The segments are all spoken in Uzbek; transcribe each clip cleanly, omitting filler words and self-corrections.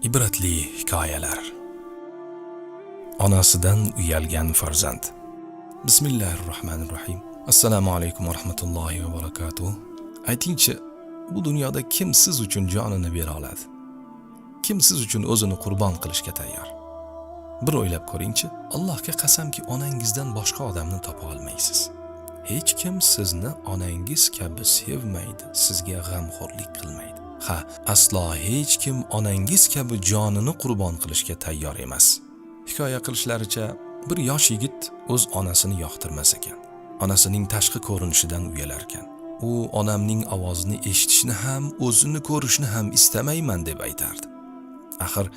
Ibratli hikoyalar. Onasidan uyalgan farzand. Bismillahirrohmanirrohim. Assalomu alaykum va rahmatullohi va barakatuh. Aytingchi, bu dunyoda kim siz uchun jonini bera oladi? Kim siz uchun o'zini qurbon qilishga tayyor? Bir o'ylab ko'ringchi. Allohga qasamki, onangizdan boshqa odamni topa olmaysiz. Hech kim sizni onangiz kabi sevmaydi, sizga g'amxo'rlik qilmaydi. Ha, aslo hech kim onangiz kabi jonini qurbon qilishga tayyor emas. Hikoya qilishlaricha, bir yosh yigit o'z onasini yoqtirmas ekan. Onasining tashqi ko'rinishidan uyalar ekan. U onamning ovozini eshitishni ham, o'zini ko'rishni ham istamayman deb aytardi. Axir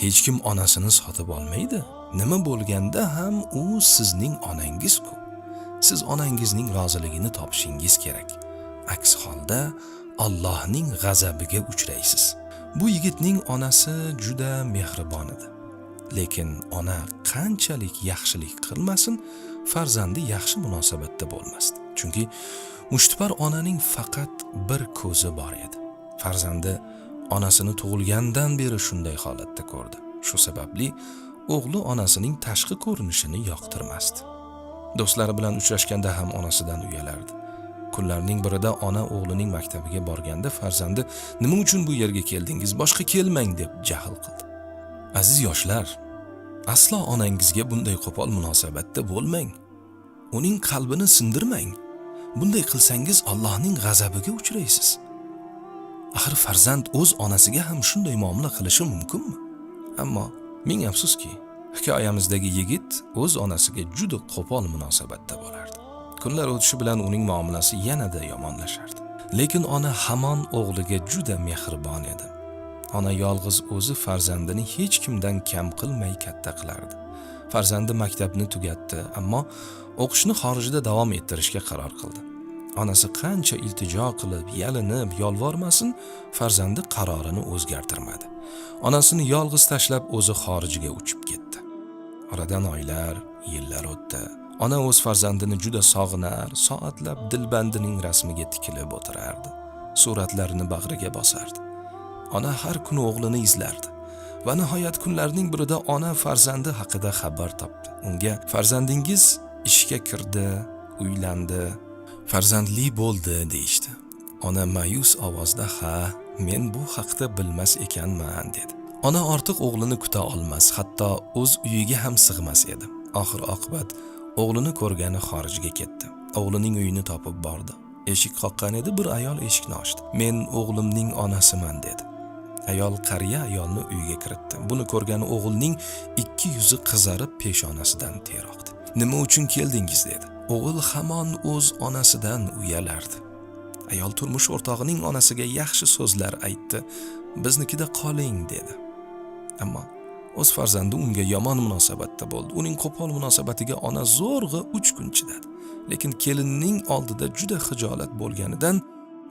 hech kim onasini sotib olmaydi. Nima bo'lganda ham u sizning onangiz-ku. Siz onangizning roziligini topishingiz kerak. Aks holda Allohning g'azabiga uchraysiz. Bu yigitning onasi juda mehribon edi. Lekin ona qanchalik yaxshilik qilmasin, farzandi yaxshi munosabatda bo'lmasdi. Chunki mushtipar onaning faqat bir ko'zi bor edi. Farzandi onasini tug'ilgandan beri shunday holatda ko'rdi. Shu sababli o'g'li onasining tashqi ko'rinishini yoqtirmasdi. Do'stlari bilan uchrashganda ham onasidan uyalardi. Kunlarning birida ona o'g'lining maktabiga borganda farzandi "Nima uchun bu yerga keldingiz? Boshqa kelmang" deb jahl qildi. Aziz yoshlar, aslo onangizga bunday qo'pol munosabatda bo'lmang. Uning qalbini sindirmang. Bunday qilsangiz Allohning g'azabiga uchraysiz. Axir farzand o'z onasiga ham shunday muomala qilishi mumkinmi? Ammo ming afsuski, hikoyamizdagi yigit o'z onasiga juda qo'pol munosabatda bo'lardi. Kunlar o'tishi bilan uning muomalasi yanada yomonlashardi. Lekin ona hamon o'g'liga juda mehribon edi. Ona yolg'iz o'zi farzandini hech kimdan kam qilmay katta qilardi. Farzandi maktabni tugatdi, ammo o'qishni xorijda davom ettirishga qaror qildi. Onasi qancha iltijo qilib, yalinib, yolvormasin, farzandi qarorini o'zgartirmadi. Onasini yolg'iz tashlab o'zi xorijga uchib ketdi. Oradan oylar, yillar o'tdi. Ona o'z farzandini juda sog'inar, soatlab dilbandining rasmiga tikilib o'tirardi. Suratlarini bag'riga bosardi. Ona har kuni o'g'lini izlardi. Va nihoyat kunlarning birida ona farzandi haqida xabar topdi. Unga "Farzandingiz ishga kirdi, uylandi, farzandli bo'ldi" deyishdi. Ona ma'yus ovozda "Ha, men bu haqda bilmas ekanman" dedi. Ona ortiq o'g'lini kuta olmas, hatto o'z uyiga ham sig'mas edi. Oxir oqibat o'g'lini ko'rgani xorijga ketdi. O'g'lining uyini topib bordi. Eshik qoqqan edi, bir ayol eshikni ochdi. "Men o'g'limning onasiman" dedi. Ayol qariya ayolni uyga kiritdi. Buni ko'rgan o'g'ilning ikki yuzi qizarib peshonasidan ter oqdi. "Nima uchun keldingiz?" dedi. O'g'il hamon o'z onasidan uyalardi. Ayol turmush o'rtog'ining onasiga yaxshi so'zlar aytdi. "Biznikida qoling" dedi. Ammo o'z farzandi unga yomon munosabatda bo'ldi. Uning qo'pol munosabatiga ona zo'rg'a 3 kun chidadi. Lekin kelinning oldida juda xijolat bo'lganidan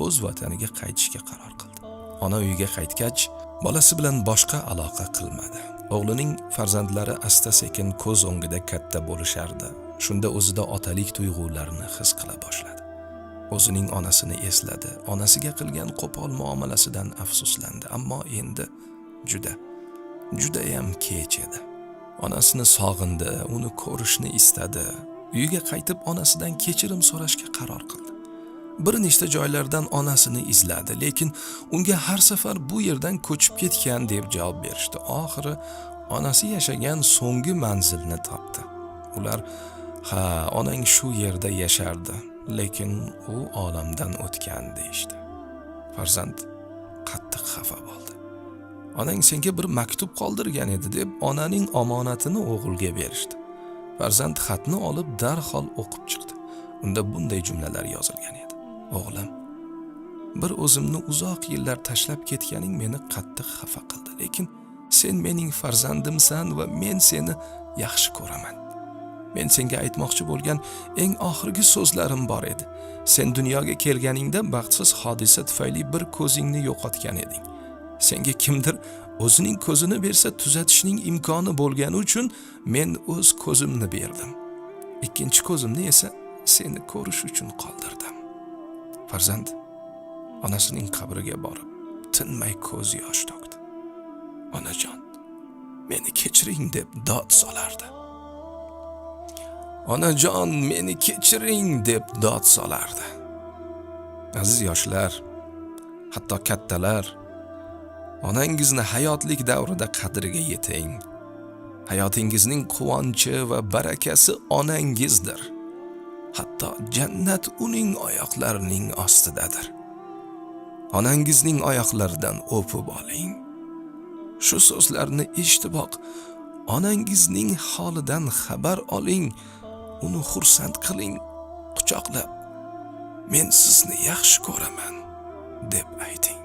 o'z vataniga qaytishga qaror qildi. Ona uyiga qaytgach, bolasi bilan boshqa aloqa qilmadi. O'g'lining farzandlari asta-sekin ko'z o'ngida katta bo'lishardi. Shunda o'zida otalik tuyg'ularini his qila boshladi. O'zining onasini esladi. Onasiga qilgan qo'pol muomalasidan afsuslandi, ammo endi judayam kech edi. Onasini sog'indi, uni ko'rishni istadi. Uyiga qaytib onasidan kechirim so'rashga qaror qildi. Bir nechta joylardan onasini izladi, lekin unga har safar "Bu yerdan ko'chib ketgan" deb javob berishdi. Oxiri onasi yashagan so'nggi manzilni topdi. Ular "Ha, onang shu yerda yashardi, lekin u olamdan o'tgan" deyishdi. Farzand qattiq xafa bo'ldi. "Onang senga bir maktub qoldirgan edi" deb onaning omonatini o'g'ilga berishdi. Farzand xatni olib darhol o'qib chiqdi. Unda bunday jumlalar yozilgan edi. "O'g'lim, bir o'zimni uzoq yillar tashlab ketganing meni qattiq xafa qildi, lekin sen mening farzandimsan va men seni yaxshi ko'raman. Men senga aytmoqchi bo'lgan eng oxirgi so'zlarim bor edi. Sen dunyoga kelganingda baxtsiz hodisa tufayli bir ko'zingni yo'qotgan eding. Senga kimdir o'zining ko'zini bersa tuzatishning imkoni bo'lgani uchun men o'z ko'zimni berdim. Ikkinchi ko'zimni esa seni ko'rish uchun qoldirdim." Farzand onasining qabriga borib tinmay ko'z yosh to'kdi. onajon, meni kechiring deb dod solardi. Onajon, meni kechiring deb dod solardi. Aziz yoshlar, hatto kattalar, onangizni hayotlik davrida qadriga yeting. Hayotingizning quvonchi va barakasi onangizdir. Hatto jannat uning oyoqlarining ostidadir. Onangizning oyoqlaridan o'pib oling. Shu so'zlarni eshitiboq onangizning holidan xabar oling, uni xursand qiling, quchoqlab, men sizni yaxshi ko'raman deb ayting.